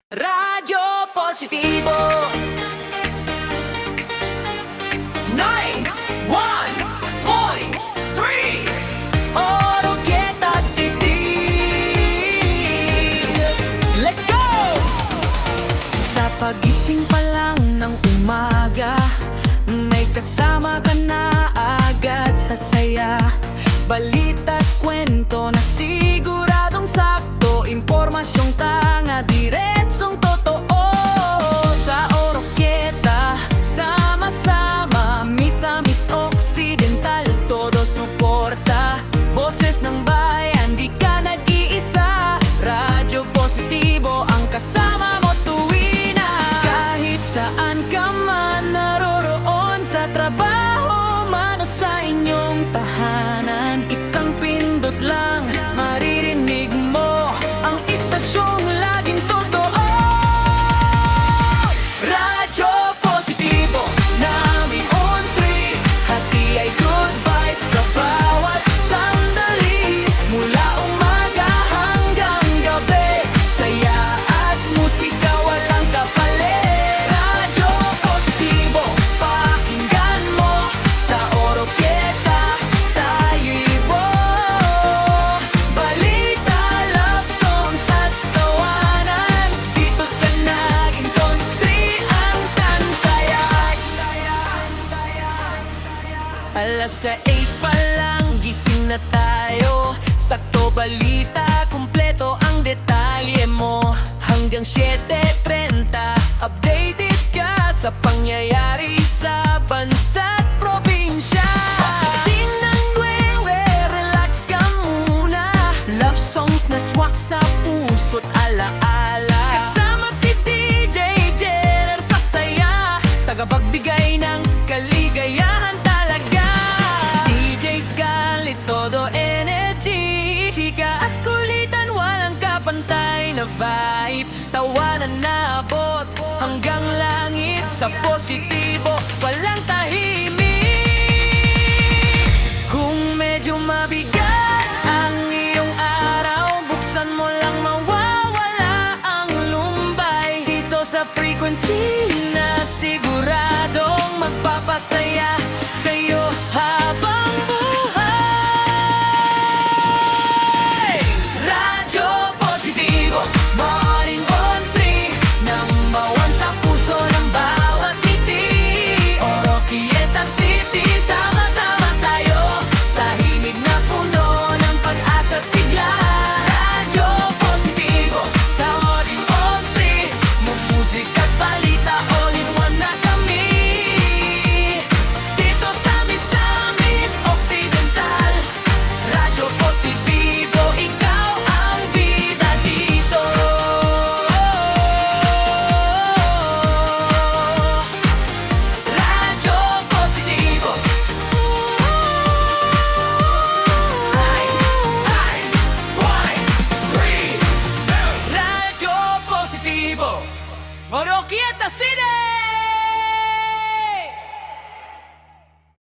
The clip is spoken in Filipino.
Radyo Positibo 91.3 Oroqueta City. Let's go! Sa pagising pa lang ng umaga, may kasama ka na agad sa saya. Balita't kwento na siguradong sakto, impormasyong tanga, diretsong totoo. Sa Oroqueta, sama-sama, Misamis Occidental, todo suporta. Boses ng bayan, di ka nag-iisa. Radyo Positibo ang kasama mo tuwi na. Kahit saan ka man naroroon, sa trabaho man o sa inyong tahanan, isang pindot lang, maririnig mo ang istasyong laging totoo. Radyo Positibo, namin on 3, hati ay good vibes sa bawat sandali. Mula umaga hanggang gabi, saya at musika walang kapalit. Radyo Positibo, pakinggan mo sa Oroqueta. Tayo'y balita, love songs at tawanan, dito sa naging country ang tantayan. Alas 6 pa lang, gising na tayo. Sakto balita, kumpleto ang detalye mo. Hanggang 7:30, updated ka sa pangyayari sa bansa't probinsya. Pagdating ng 9, relax ka muna. Love songs na swak sa puso't alaala. Kasama si DJ Jerer sa saya, tagapagbigay ng kaligayahan talaga. Si DJ Scarlett, todo energy, chika at kulitan, walang kapantay na vibe. Tawanan na abot hanggang langit, sa Positibo walang tahimik. Kung medyo mabigat ang iyong araw, buksan mo lang, mawawala ang lumbay. Dito sa frequency na siguradong magpapasaya sa'yo habang buhay. Radyo Positibo, morning on 3, number 1 sa puso ng bawat ngiti. Oroqueta City, sama-sama tayo sa himig na puno ng pag-asa't sigla. Radyo Positibo, tawagin on 3, mumusika at balita, all in one na kami. Dito sa Misamis Occidental, Radyo Positibo, ikaw ang bida dito. Radyo Positibo, 9.3 Radyo Positibo, Oroqueta City!